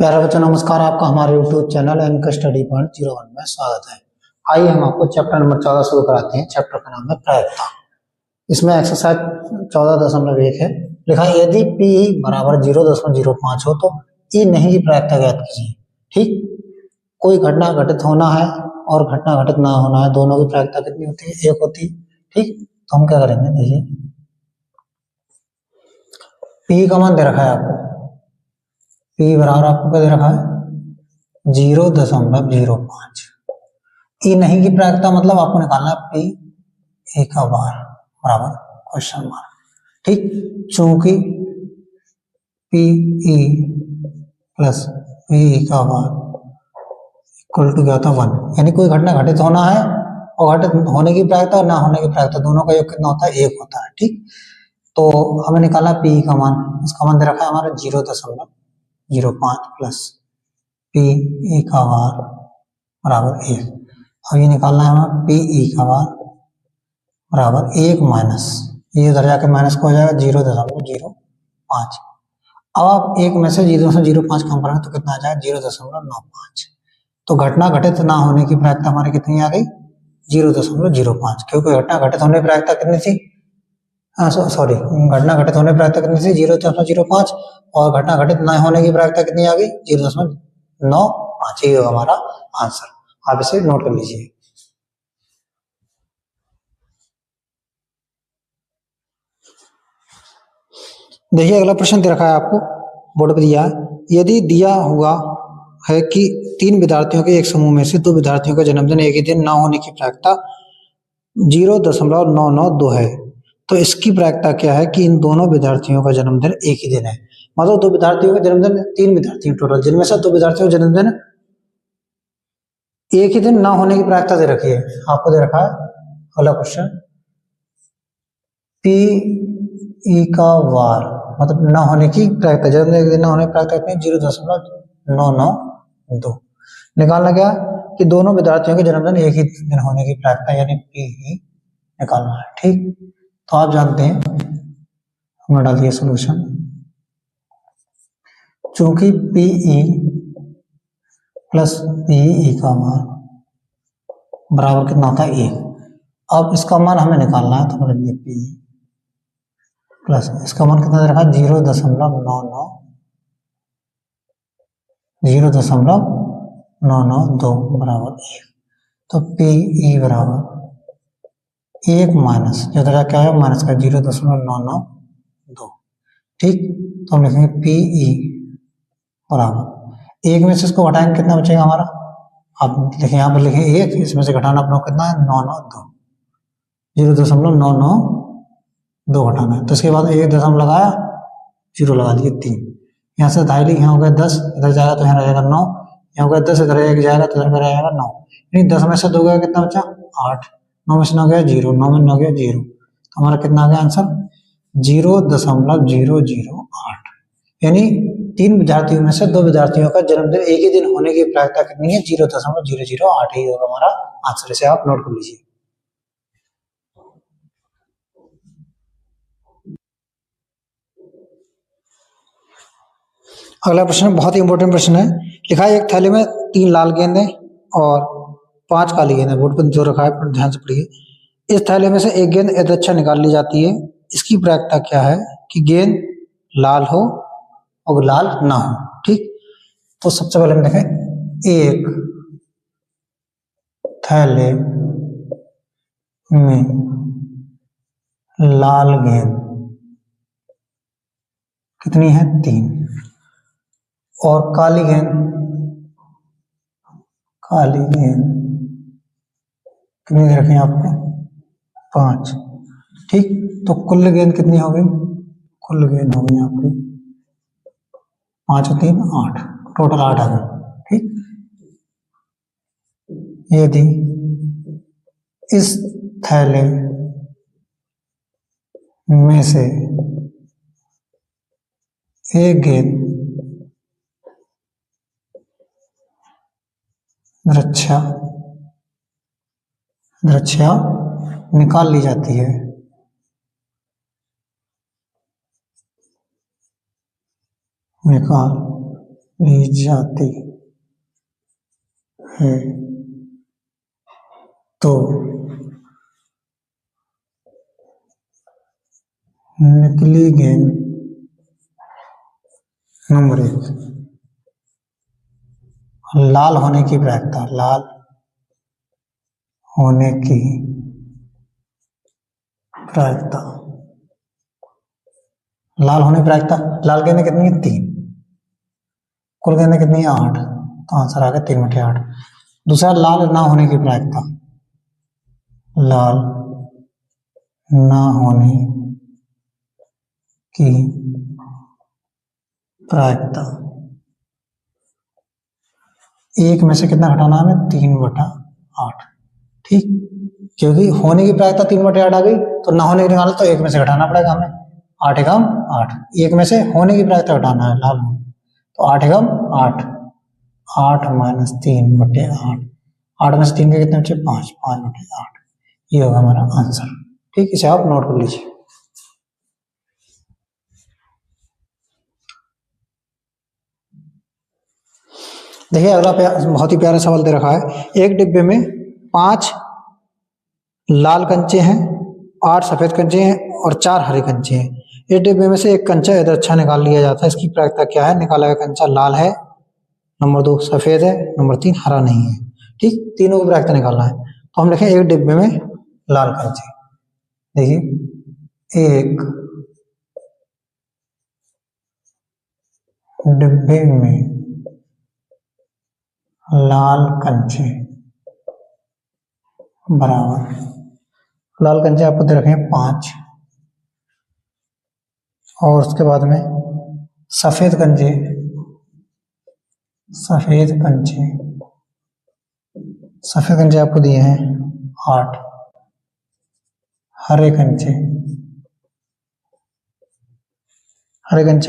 प्यारे बच्चों नमस्कार, आपका हमारे YouTube channel MK study point 01 में स्वागत है। आइए हम आपको चैप्टर नंबर 14 शुरू कराते हैं। चैप्टर का नाम है प्रायिकता। इसमें एक्सरसाइज 14.1 है। लिखा है यदि P बराबर 0.05 हो तो E नहीं की प्रायिकता ज्ञात कीजिए। ठीक, कोई घटना घटित होना है और घटना घटित ना होना है, दोनों की प्रायिकता कितनी होती है? 1 होती है। ठीक, तो हम क्या करेंगे, देखिए P का मान दे रखा है आपको, P बराबर आपको क्या दे रखा है? 0.05। ई नहीं की प्रायिकता मतलब आपको निकालना है P ए का बार बराबर क्वेश्चन मार्क। ठीक, चूंकि P ई प्लस P ई का बार इक्वल टू क्या होता है 1, यानी कोई घटना घटित होना है और घटित होने की प्रायिकता और ना होने की प्रायिकता दोनों का योग कितना होता है? 1 होता है। ठीक, तो हमें निकालना P का मान, इसका मान दे रखा है हमारा 0.05 प्लस P ई का बार बराबर 1। अब ये निकालना है हमारा P ई का बार बराबर 1 माइनस, ये उधर जाके माइनस को हो जाएगा 0.05। अब आप एक में से 0.05 कम करेंगे तो कितना आ जाएगा? 0.95। तो घटना घटित ना होने की प्रायिकता हमारी कितनी आ गई? 0.05, क्योंकि घटना घटित होने की प्रायिकता कितनी थी? सॉरी, घटना घटित होने की प्रायिकता कितनी थी? 0.05, और घटना घटित ना होने की प्रायिकता कितनी आ गई? 0.95। ये होगा हमारा आंसर। आप इसे नोट कर लीजिए। देखिए अगला प्रश्न दे रखा है आपको, बोर्ड पर दिया है। यदि दिया हुआ है कि 3 विद्यार्थियों के एक समूह में से 2 विद्यार्थियों का जन्मदिन एक ही दिन ना होने की प्रायिकता 0.992 है, तो इसकी प्रायिकता क्या है कि इन दोनों विद्यार्थियों का जन्मदिन एक ही दिन है? मतलब 2 विद्यार्थियों का जन्मदिन, 3 विद्यार्थी टोटल, जिनमें से 2 विद्यार्थियों का जन्मदिन एक ही दिन ना होने की प्रायिकता दे रखी है। आपको दे रखा है अगला क्वेश्चन, P ई का वार मतलब ना होने की प्रायिकता, जन्मदिन एक दिन ना होने की प्रायिकता कितनी? 0.992। निकालना क्या कि दोनों विद्यार्थियों के जन्मदिन एक ही दिन होने की प्रायिकता, यानी P ही निकालना है। ठीक, तो आप जानते हैं, हमने डाल दिया सोल्यूशन। चूंकि P ई प्लस P ई का मान बराबर कितना होता है? 1। अब इसका मान हमें निकालना है, तो हमने लिया P प्लस इसका मान कितना दे रखा है? 0.992 बराबर 1। तो P ई बराबर 1 माइनस, जो तरह क्या है माइनस का 0.992। ठीक, तो हम लिखेंगे P ई बराबर 1 में से इसको घटाएंगे कितना बचेगा हमारा? आप लिखें, यहाँ पर लिखें 1, इसमें से घटाना अपना कितना है? 992, 0.992 घटाना है। तो इसके बाद 1 दशमलव लगाया, 0 लगा दिए 3, यहाँ से ढाई ली, यहाँ हो गया 10, इधर जाएगा तो यहाँ रहेगा 9, यहाँ हो गया 10, इधर एक जाएगा तो इधर रहेगा 9, यानी 10 में से 2 गया कितना बचा? 8, 9 में से 9 गया 0, 9 में 9 गया 0, तो हमारा कितना आ गया आंसर? 0.008। यानी 3 विद्यार्थियों में से 2 विद्यार्थियों का जन्मदिन एक ही दिन होने की प्रायिकता कितनी है? 0.008 ही होगा हमारा आंसर। इसे आप नोट कर लीजिए। अगला प्रश्न बहुत ही इंपॉर्टेंट प्रश्न है। लिखा है एक थैले में 3 लाल गेंदें और 5 काली गेंदें, बोर्ड पर जो रखा है पर ध्यान से पढ़िए। इस थैले में से एक गेंद यथेच्छा निकाल ली जाती है, इसकी प्रायिकता क्या है कि गेंद लाल हो और लाल ना हो? ठीक, तो सबसे पहले हम देखें, एक थैले में लाल गेंद कितनी है? 3, और काली गेंद कितनी दे रखी है आपको? 5। ठीक, तो कुल गेंद कितनी हो गई? कुल गेंद हो गई आपकी 5 और 3 8, टोटल 8 आ गई। ठीक, यदि इस थैले में से एक गेंद द्रक्षा निकाल ली जाती है, निकाल ली जाती है तो निकली गेंद नंबर 1, लाल होने की प्रायिकता, लाल होने की प्रायिकता, लाल होने की प्रायिकता, लाल गेंदें कितनी है 3, कुल गेंदें कितनी है 8, तो आंसर आ गया 3/8। दूसरा, लाल ना होने की प्रायिकता, लाल ना होने की प्रायिकता, 1 में से कितना घटाना है हमें 3/8, ठीक, क्योंकि होने की प्रायिकता 3/8 आ गई तो ना होने की निकालना तो 1 में से घटाना पड़ेगा हमें, 8 एकम 8, 1 में से होने की प्रायिकता घटाना है लाल, तो 8 एकम 8, 8 माइनस 3/8, 8 में से 3 के कितने बचे 5, 5/8, ये होगा हमारा आंसर, ठीक, इसे आप नोट कर लीजिए। देखिए अगला बहुत ही प्यारा सवाल दे रखा है, एक डिब्बे में 5 लाल कंचे हैं, 8 सफेद कंचे हैं और 4 हरे कंचे हैं। इस डिब्बे में से एक कंचा इधर अच्छा निकाल लिया जाता है, इसकी प्रायिकता क्या है? निकाला गया कंचा लाल है, नंबर 2 सफेद है, नंबर 3 हरा नहीं है, ठीक, तीनों की प्रायिकता निकालना है। तो हम लिखें एक डिब्बे में लाल कंचे, देखिए एक डिब्बे में लाल कंचे बराबर, लाल कंचे आपको दे रखे हैं 5 और उसके बाद में सफेद कंचे, सफेद कंचे आपको दिए हैं 8, हरे कंचे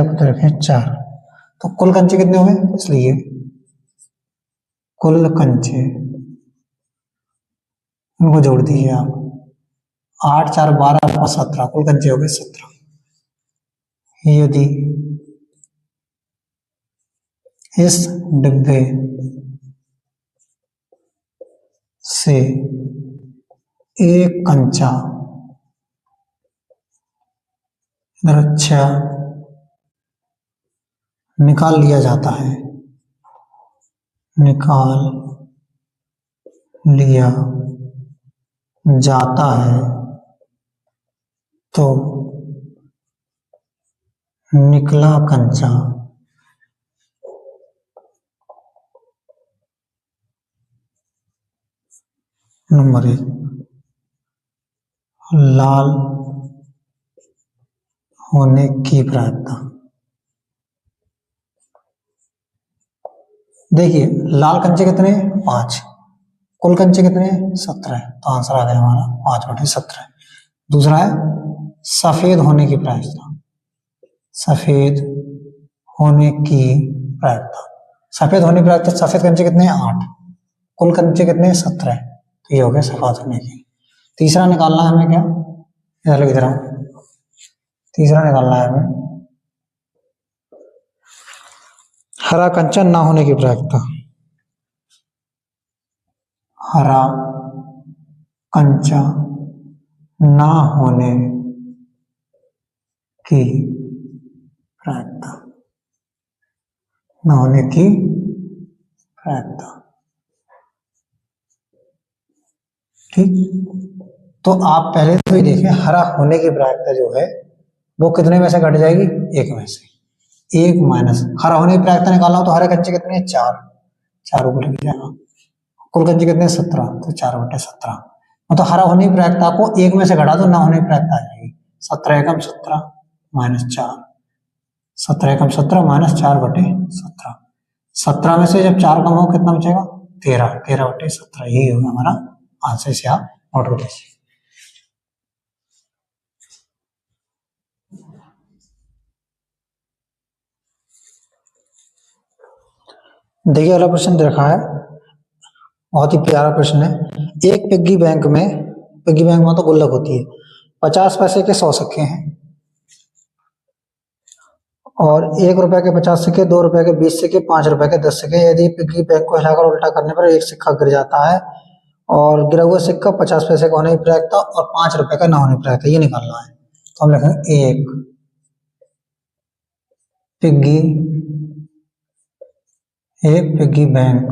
आपको दे रखे हैं 4, तो कुल कंचे कितने हो गए? इसलिए कुल कंचे इनको जोड़ दीजिए आप, 8 4 12 और 17, कुल कंचे हो गए 17। यदि इस डिब्बे से एक कंचा अच्छा निकाल लिया जाता है, निकाल लिया जाता है तो निकला कंचा नंबर 1 लाल होने की प्रायिकता। देखिए लाल कंचे कितने 5, कुल कंचे कितने 17, तो आंसर आ गया हमारा 5/17। दूसरा है सफेद होने की प्रायिकता, सफेद होने की प्रायिकता, सफेद होने की प्रायिकता, सफेद कंचे कितने 8, कुल कंचे कितने 17, तो ये हो गया सफेद होने की। तीसरा निकालना है हमें क्या, इधर लिख रहा हूं, तीसरा निकालना है हमें हरा कंचा ना होने की प्रायिकता, हरा कंचा ना होने की प्रायिकता, ना होने की प्रायिकता, ठीक, तो आप पहले तो ये देखें हरा होने की प्रायिकता जो है वो कितने में से घट जाएगी 1 में से, 1 माइनस हरा होने की प्रायिकता निकालना हो तो हरे कंचे कितने हैं 4, 4 ऊपर लिख जाएगा, कुल कंचे कितने 17, तो 4/17, मतलब हरा होने की प्रायिकता को 1 में से घटा दो ना होने की प्रायिकता आ जाएगी, 17 एकम 17 माइनस 4, 17 एकम 17 माइनस 4/17, 17 में से जब 4 कम हो कितना बचेगा 13, 13/17, यही होगा हमारा आंसर, से आप नोट कर लीजिए। देखिए अगला प्रश्न दे रखा है, बहुत ही प्यारा प्रश्न है, एक पिग्गी बैंक में तो गुल्लक होती है, 50 पैसे के 100 सिक्के हैं और 1 रुपए के 50 सिक्के, 2 रुपए के 20 सिक्के, 5 रुपए के 10 सिक्के। यदि पिग्गी बैंक को हिलाकर उल्टा करने पर एक सिक्का गिर जाता है और गिरा हुआ सिक्का 50 पैसे का होने की प्रायिकता और 5 रुपए का ना होने की प्रायिकता, ये निकालना है। तो हम लिखेंगे एक पिग्गी बैंक